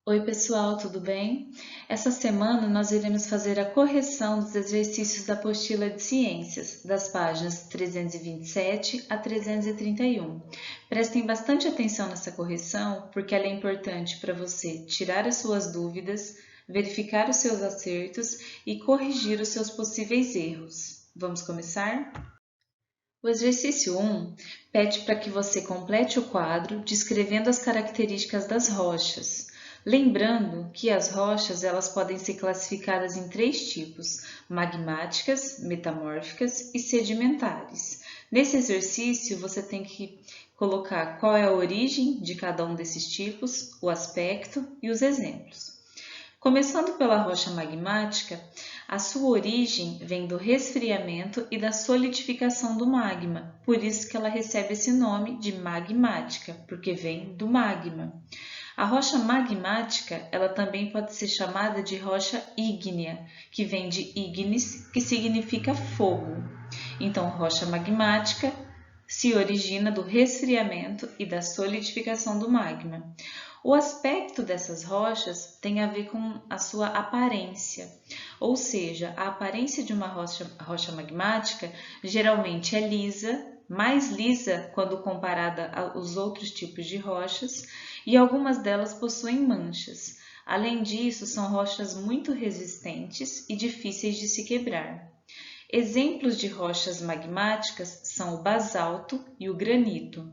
Oi, pessoal, tudo bem? Essa semana nós iremos fazer a correção dos exercícios da apostila de ciências, das páginas 327 a 331. Prestem bastante atenção nessa correção, porque ela é importante para você tirar as suas dúvidas, verificar os seus acertos e corrigir os seus possíveis erros. Vamos começar? O exercício 1 pede para que você complete o quadro descrevendo as características das rochas. Lembrando que as rochas elas podem ser classificadas em três tipos: magmáticas, metamórficas e sedimentares. Nesse exercício, você tem que colocar qual é a origem de cada um desses tipos, o aspecto e os exemplos. Começando pela rocha magmática, a sua origem vem do resfriamento e da solidificação do magma, por isso que ela recebe esse nome de magmática, porque vem do magma. A rocha magmática, ela também pode ser chamada de rocha ígnea, que vem de ignis, que significa fogo. Então, rocha magmática se origina do resfriamento e da solidificação do magma. O aspecto dessas rochas tem a ver com a sua aparência, ou seja, a aparência de uma rocha magmática geralmente é lisa, mais lisa quando comparada aos outros tipos de rochas, e algumas delas possuem manchas. Além disso, são rochas muito resistentes e difíceis de se quebrar. Exemplos de rochas magmáticas são o basalto e o granito.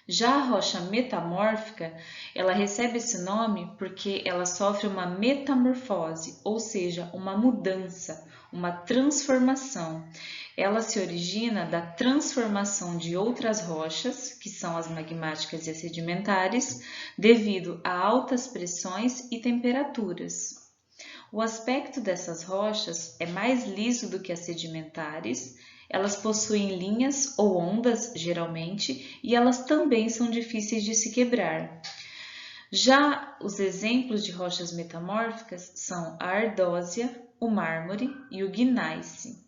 Já a rocha metamórfica, ela recebe esse nome porque ela sofre uma metamorfose, ou seja, uma mudança, uma transformação. Ela se origina da transformação de outras rochas, que são as magmáticas e as sedimentares, devido a altas pressões e temperaturas. O aspecto dessas rochas é mais liso do que as sedimentares. Elas possuem linhas ou ondas, geralmente, e elas também são difíceis de se quebrar. Já os exemplos de rochas metamórficas são a ardósia, o mármore e o gneiss.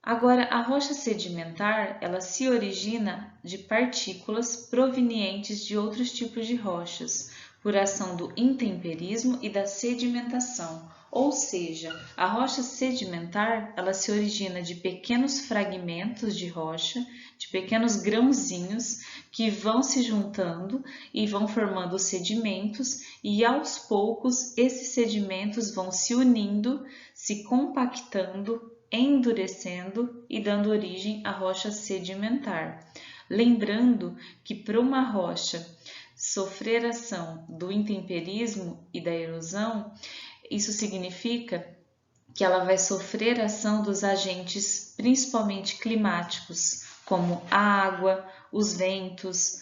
Agora, a rocha sedimentar, ela se origina de partículas provenientes de outros tipos de rochas, por ação do intemperismo e da sedimentação. Ou seja, a rocha sedimentar, ela se origina de pequenos fragmentos de rocha, de pequenos grãozinhos que vão se juntando e vão formando sedimentos, e aos poucos esses sedimentos vão se unindo, se compactando, endurecendo e dando origem à rocha sedimentar. Lembrando que para uma rocha sofrer ação do intemperismo e da erosão, isso significa que ela vai sofrer ação dos agentes principalmente climáticos, como a água, os ventos,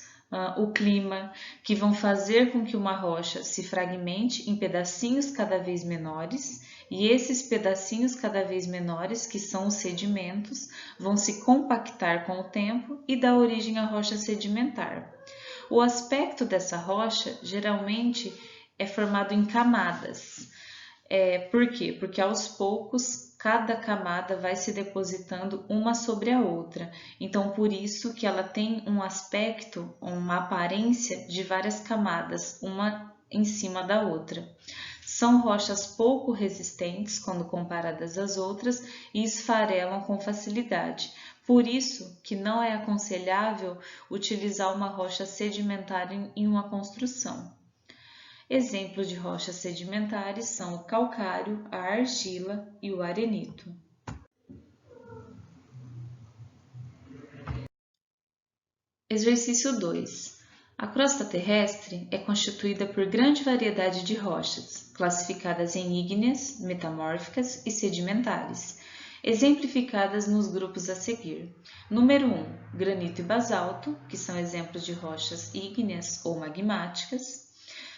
o clima, que vão fazer com que uma rocha se fragmente em pedacinhos cada vez menores, e esses pedacinhos cada vez menores, que são os sedimentos, vão se compactar com o tempo e dar origem à rocha sedimentar. O aspecto dessa rocha geralmente é formado em camadas. Por quê? Porque aos poucos cada camada vai se depositando uma sobre a outra. Então, por isso que ela tem um aspecto, uma aparência de várias camadas, uma em cima da outra. São rochas pouco resistentes quando comparadas às outras e esfarelam com facilidade. Por isso que não é aconselhável utilizar uma rocha sedimentar em uma construção. Exemplos de rochas sedimentares são o calcário, a argila e o arenito. Exercício 2. A crosta terrestre é constituída por grande variedade de rochas, classificadas em ígneas, metamórficas e sedimentares, exemplificadas nos grupos a seguir. Número 1. Granito e basalto, que são exemplos de rochas ígneas ou magmáticas.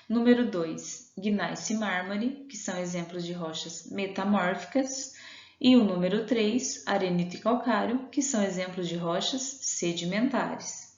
Número 2, gneiss e mármore, que são exemplos de rochas metamórficas. E o número 3, arenito e calcário, que são exemplos de rochas sedimentares.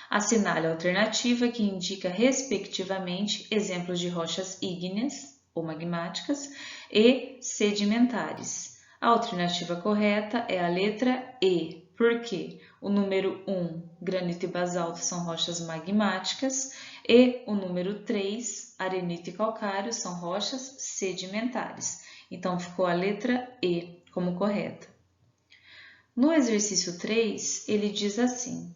Assinale a alternativa que indica, respectivamente, exemplos de rochas ígneas ou magmáticas e sedimentares. A alternativa correta é a letra E, porque o número 1, granito e basalto, são rochas magmáticas, E o número 3, arenito e calcário, são rochas sedimentares. Então, ficou a letra E como correta. No exercício 3, ele diz assim: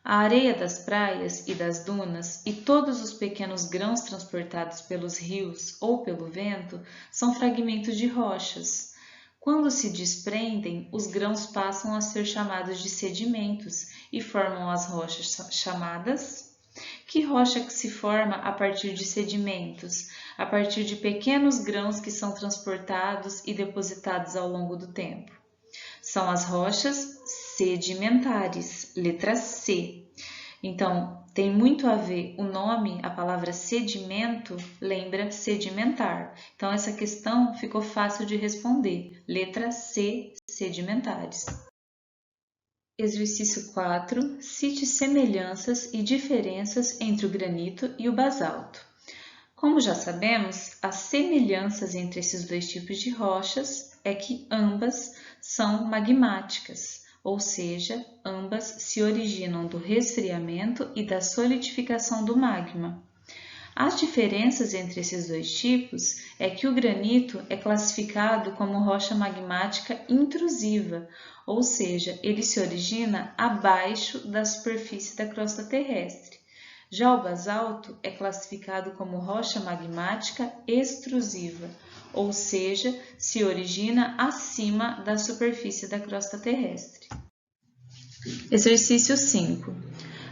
a areia das praias e das dunas e todos os pequenos grãos transportados pelos rios ou pelo vento são fragmentos de rochas. Quando se desprendem, os grãos passam a ser chamados de sedimentos e formam as rochas chamadas. Que rocha que se forma a partir de sedimentos? A partir de pequenos grãos que são transportados e depositados ao longo do tempo. São as rochas sedimentares, letra C. Então, tem muito a ver o nome, a palavra sedimento, lembra sedimentar. Então, essa questão ficou fácil de responder. Letra C, sedimentares. Exercício 4. Cite semelhanças e diferenças entre o granito e o basalto. Como já sabemos, as semelhanças entre esses dois tipos de rochas é que ambas são magmáticas, ou seja, ambas se originam do resfriamento e da solidificação do magma. As diferenças entre esses dois tipos é que o granito é classificado como rocha magmática intrusiva, ou seja, ele se origina abaixo da superfície da crosta terrestre. Já o basalto é classificado como rocha magmática extrusiva, ou seja, se origina acima da superfície da crosta terrestre. Exercício 5.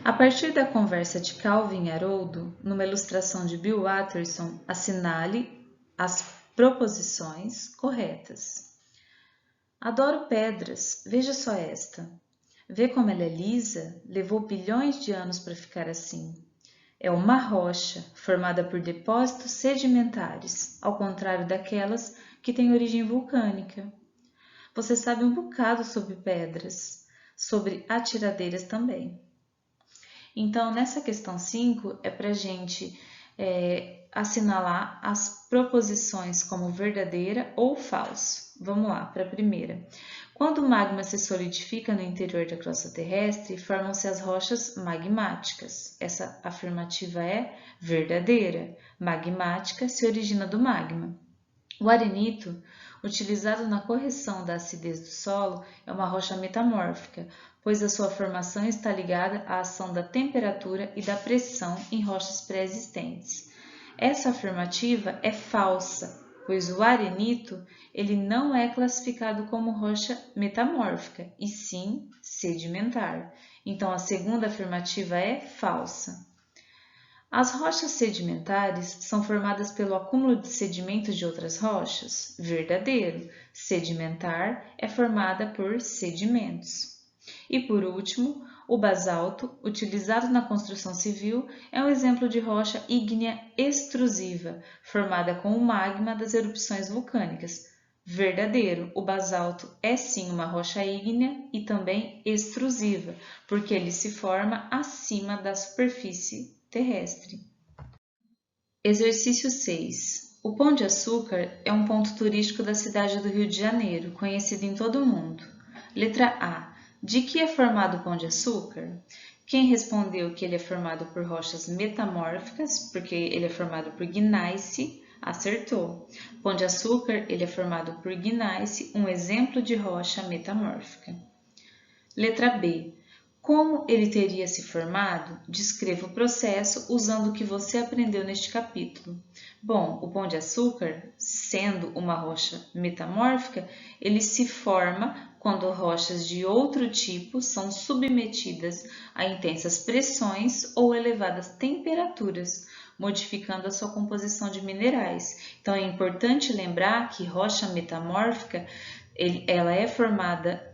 A partir da conversa de Calvin e Haroldo, numa ilustração de Bill Watterson, assinale as proposições corretas. Adoro pedras, veja só esta. Vê como ela é lisa, levou bilhões de anos para ficar assim. É uma rocha formada por depósitos sedimentares, ao contrário daquelas que têm origem vulcânica. Você sabe um bocado sobre pedras, sobre atiradeiras também. Então, nessa questão 5, é para a gente assinalar as proposições como verdadeira ou falso. Vamos lá, para a primeira. Quando o magma se solidifica no interior da crosta terrestre, formam-se as rochas magmáticas. Essa afirmativa é verdadeira. Magmática se origina do magma. O arenito, utilizado na correção da acidez do solo, é uma rocha metamórfica, pois a sua formação está ligada à ação da temperatura e da pressão em rochas pré-existentes. Essa afirmativa é falsa, pois o arenito ele não é classificado como rocha metamórfica, e sim sedimentar. Então, a segunda afirmativa é falsa. As rochas sedimentares são formadas pelo acúmulo de sedimentos de outras rochas? Verdadeiro. Sedimentar é formada por sedimentos. E por último, o basalto, utilizado na construção civil, é um exemplo de rocha ígnea extrusiva, formada com o magma das erupções vulcânicas. Verdadeiro, o basalto é sim uma rocha ígnea e também extrusiva, porque ele se forma acima da superfície terrestre. Exercício 6. O Pão de Açúcar é um ponto turístico da cidade do Rio de Janeiro, conhecido em todo o mundo. Letra A. De que é formado o Pão de Açúcar? Quem respondeu que ele é formado por rochas metamórficas, porque ele é formado por gneiss, acertou. Pão de Açúcar ele é formado por gneiss, um exemplo de rocha metamórfica. Letra B. Como ele teria se formado? Descreva o processo usando o que você aprendeu neste capítulo. Bom, o Pão de Açúcar, sendo uma rocha metamórfica, ele se forma quando rochas de outro tipo são submetidas a intensas pressões ou elevadas temperaturas, modificando a sua composição de minerais. Então, é importante lembrar que rocha metamórfica, ela é formada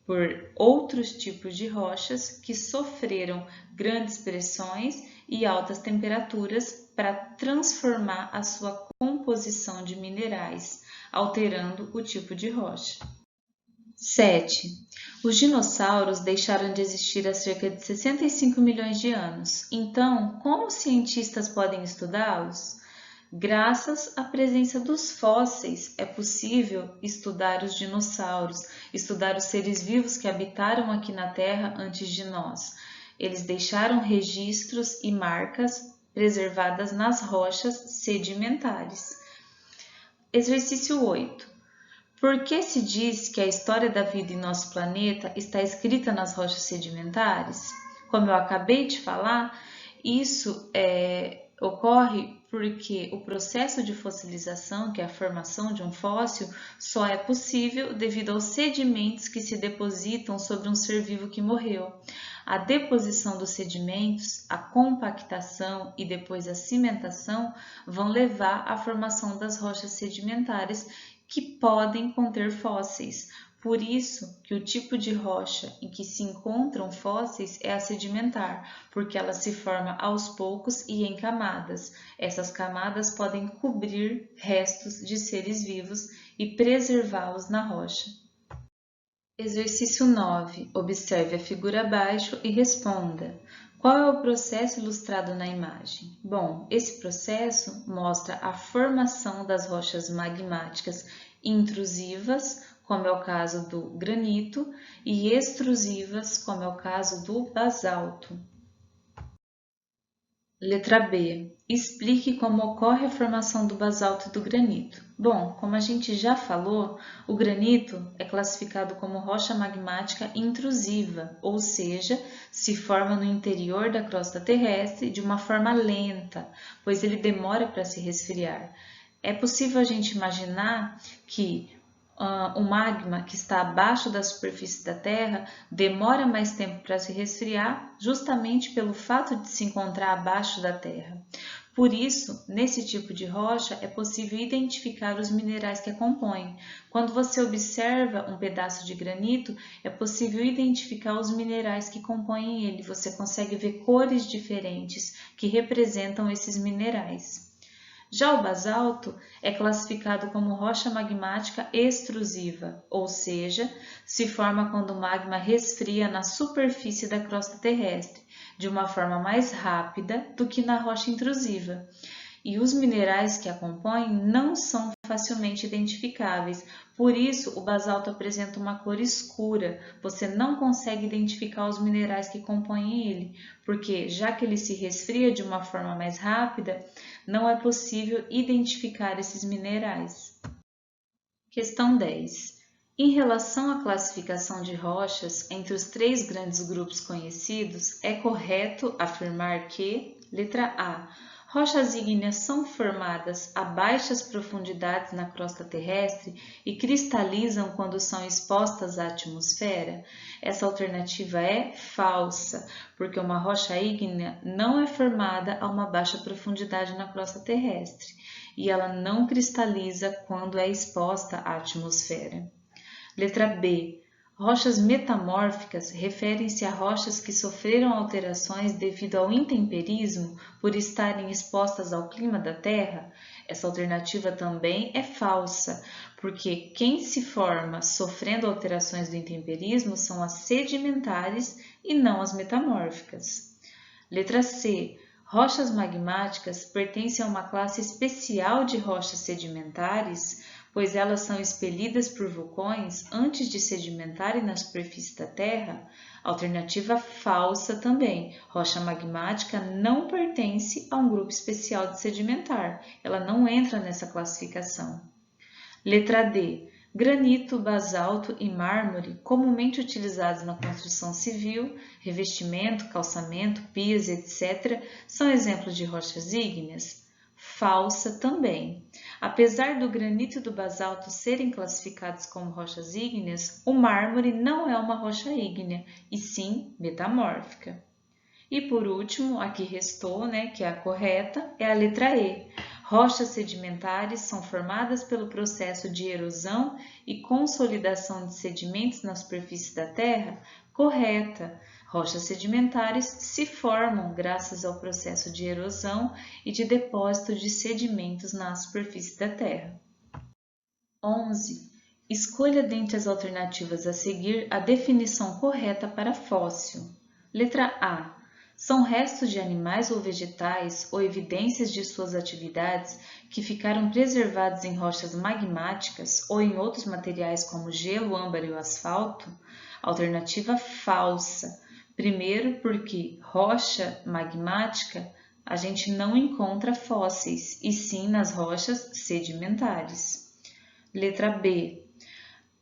por outros tipos de rochas que sofreram grandes pressões e altas temperaturas para transformar a sua composição de minerais, alterando o tipo de rocha. 7. Os dinossauros deixaram de existir há cerca de 65 milhões de anos. Então, como os cientistas podem estudá-los? Graças à presença dos fósseis, é possível estudar os dinossauros, estudar os seres vivos que habitaram aqui na Terra antes de nós. Eles deixaram registros e marcas preservadas nas rochas sedimentares. Exercício 8. Por que se diz que a história da vida em nosso planeta está escrita nas rochas sedimentares? Como eu acabei de falar, isso ocorre porque o processo de fossilização, que é a formação de um fóssil, só é possível devido aos sedimentos que se depositam sobre um ser vivo que morreu. A deposição dos sedimentos, a compactação e depois a cimentação vão levar à formação das rochas sedimentares que podem conter fósseis. Por isso que o tipo de rocha em que se encontram fósseis é a sedimentar, porque ela se forma aos poucos e em camadas. Essas camadas podem cobrir restos de seres vivos e preservá-los na rocha. Exercício 9. Observe a figura abaixo e responda. Qual é o processo ilustrado na imagem? Bom, esse processo mostra a formação das rochas magmáticas intrusivas, como é o caso do granito, e extrusivas, como é o caso do basalto. Letra B. Explique como ocorre a formação do basalto e do granito. Bom, como a gente já falou, o granito é classificado como rocha magmática intrusiva, ou seja, se forma no interior da crosta terrestre de uma forma lenta, pois ele demora para se resfriar. É possível a gente imaginar que o magma que está abaixo da superfície da Terra demora mais tempo para se resfriar, justamente pelo fato de se encontrar abaixo da Terra. Por isso, nesse tipo de rocha, é possível identificar os minerais que a compõem. Quando você observa um pedaço de granito, é possível identificar os minerais que compõem ele. Você consegue ver cores diferentes que representam esses minerais. Já o basalto é classificado como rocha magmática extrusiva, ou seja, se forma quando o magma resfria na superfície da crosta terrestre, de uma forma mais rápida do que na rocha intrusiva. E os minerais que a compõem não são facilmente identificáveis, por isso o basalto apresenta uma cor escura, você não consegue identificar os minerais que compõem ele, porque já que ele se resfria de uma forma mais rápida, não é possível identificar esses minerais. Questão 10. Em relação à classificação de rochas entre os três grandes grupos conhecidos, é correto afirmar que, letra A, rochas ígneas são formadas a baixas profundidades na crosta terrestre e cristalizam quando são expostas à atmosfera? Essa alternativa é falsa, porque uma rocha ígnea não é formada a uma baixa profundidade na crosta terrestre e ela não cristaliza quando é exposta à atmosfera. Letra B. Rochas metamórficas referem-se a rochas que sofreram alterações devido ao intemperismo por estarem expostas ao clima da Terra? Essa alternativa também é falsa, porque quem se forma sofrendo alterações do intemperismo são as sedimentares e não as metamórficas. Letra C. Rochas magmáticas pertencem a uma classe especial de rochas sedimentares, pois elas são expelidas por vulcões antes de sedimentarem na superfície da Terra? Alternativa falsa também. Rocha magmática não pertence a um grupo especial de sedimentar. Ela não entra nessa classificação. Letra D. Granito, basalto e mármore, comumente utilizados na construção civil, revestimento, calçamento, pias, etc., são exemplos de rochas ígneas? Falsa também. Apesar do granito e do basalto serem classificados como rochas ígneas, o mármore não é uma rocha ígnea, e sim metamórfica. E por último, a que restou, que é a correta, é a letra E. Rochas sedimentares são formadas pelo processo de erosão e consolidação de sedimentos na superfície da Terra? Correta. Rochas sedimentares se formam graças ao processo de erosão e de depósito de sedimentos na superfície da Terra. 11. Escolha dentre as alternativas a seguir a definição correta para fóssil. Letra A. São restos de animais ou vegetais ou evidências de suas atividades que ficaram preservados em rochas magmáticas ou em outros materiais como gelo, âmbar e o asfalto? Alternativa falsa. Primeiro, porque rocha magmática a gente não encontra fósseis, e sim nas rochas sedimentares. Letra B.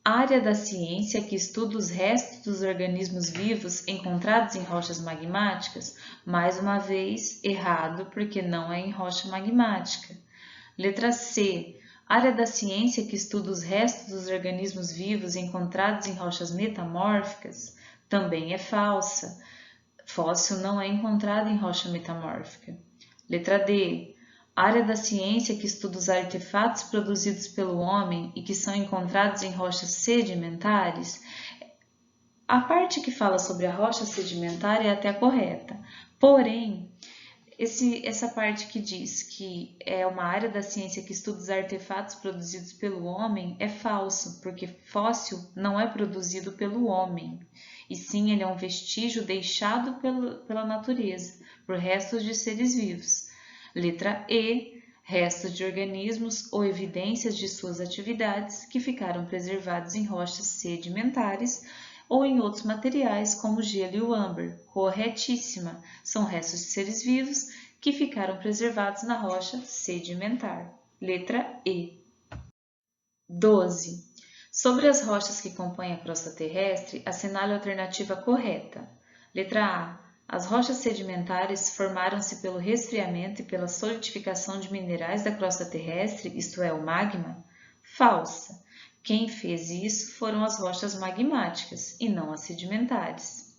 Área da ciência que estuda os restos dos organismos vivos encontrados em rochas magmáticas, mais uma vez errado, porque não é em rocha magmática. Letra C. Área da ciência que estuda os restos dos organismos vivos encontrados em rochas metamórficas, também é falsa. Fóssil não é encontrado em rocha metamórfica. Letra D. Área da ciência que estuda os artefatos produzidos pelo homem e que são encontrados em rochas sedimentares. A parte que fala sobre a rocha sedimentar é até correta, porém, essa parte que diz que é uma área da ciência que estuda os artefatos produzidos pelo homem é falso, porque fóssil não é produzido pelo homem, e sim ele é um vestígio deixado pela natureza, por restos de seres vivos. Letra E. Restos de organismos ou evidências de suas atividades que ficaram preservados em rochas sedimentares ou em outros materiais como o gelo e o âmbar. Corretíssima! São restos de seres vivos que ficaram preservados na rocha sedimentar. Letra E. 12. Sobre as rochas que compõem a crosta terrestre, assinale a alternativa correta. Letra A. As rochas sedimentares formaram-se pelo resfriamento e pela solidificação de minerais da crosta terrestre, isto é, o magma? Falsa. Quem fez isso foram as rochas magmáticas e não as sedimentares.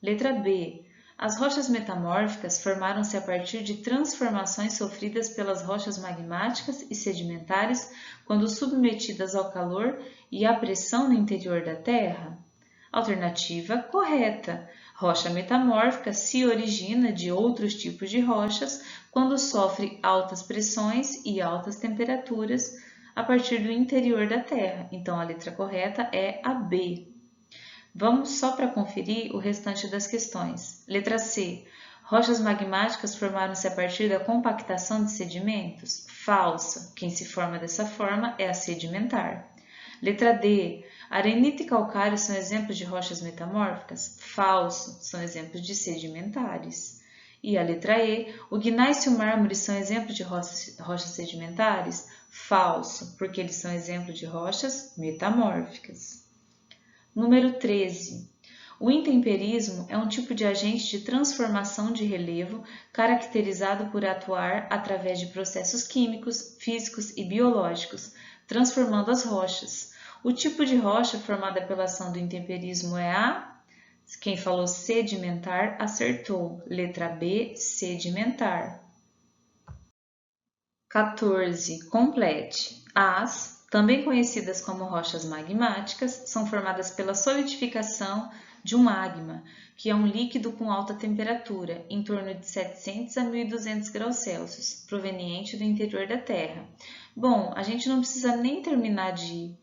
Letra B. As rochas metamórficas formaram-se a partir de transformações sofridas pelas rochas magmáticas e sedimentares quando submetidas ao calor e à pressão no interior da Terra? Alternativa correta. Rocha metamórfica se origina de outros tipos de rochas quando sofre altas pressões e altas temperaturas a partir do interior da Terra. Então, a letra correta é a B. Vamos só para conferir o restante das questões. Letra C. Rochas magmáticas formaram-se a partir da compactação de sedimentos? Falsa. Quem se forma dessa forma é a sedimentar. Letra D. Arenita e calcário são exemplos de rochas metamórficas? Falso. São exemplos de sedimentares. E a letra E. O gneiss e o mármore são exemplos de rochas sedimentares? Falso, porque eles são exemplos de rochas metamórficas. Número 13. O intemperismo é um tipo de agente de transformação de relevo caracterizado por atuar através de processos químicos, físicos e biológicos, transformando as rochas. O tipo de rocha formada pela ação do intemperismo é a... Quem falou sedimentar acertou. Letra B, sedimentar. 14. Complete. As, também conhecidas como rochas magmáticas, são formadas pela solidificação de um magma, que é um líquido com alta temperatura, em torno de 700 a 1200 graus Celsius, proveniente do interior da Terra. Bom, a gente não precisa nem terminar de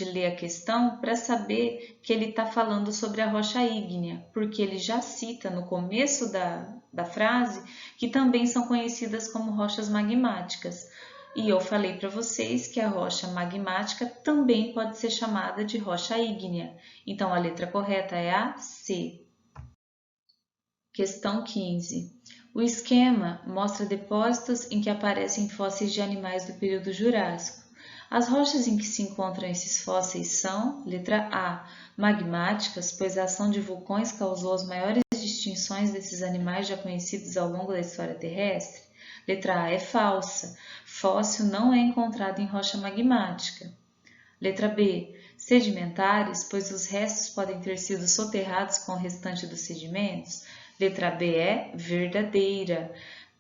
ler a questão para saber que ele está falando sobre a rocha ígnea, porque ele já cita no começo da frase que também são conhecidas como rochas magmáticas. E eu falei para vocês que a rocha magmática também pode ser chamada de rocha ígnea. Então, a letra correta é a C. Questão 15. O esquema mostra depósitos em que aparecem fósseis de animais do período Jurássico. As rochas em que se encontram esses fósseis são, letra A, magmáticas, pois a ação de vulcões causou as maiores extinções desses animais já conhecidos ao longo da história terrestre. Letra A é falsa. Fóssil não é encontrado em rocha magmática. Letra B. Sedimentares, pois os restos podem ter sido soterrados com o restante dos sedimentos. Letra B é verdadeira.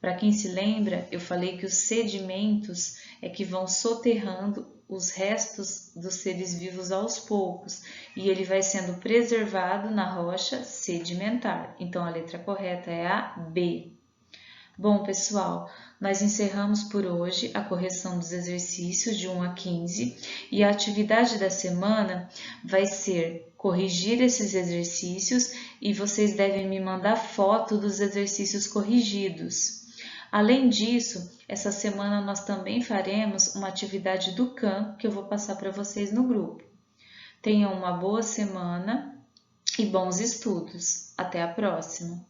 Para quem se lembra, eu falei que os sedimentos é que vão soterrando os restos dos seres vivos aos poucos e ele vai sendo preservado na rocha sedimentar. Então, a letra correta é a B. Bom, pessoal, nós encerramos por hoje a correção dos exercícios de 1 a 15 e a atividade da semana vai ser corrigir esses exercícios e vocês devem me mandar foto dos exercícios corrigidos. Além disso, essa semana nós também faremos uma atividade do CAM que eu vou passar para vocês no grupo. Tenham uma boa semana e bons estudos. Até a próxima!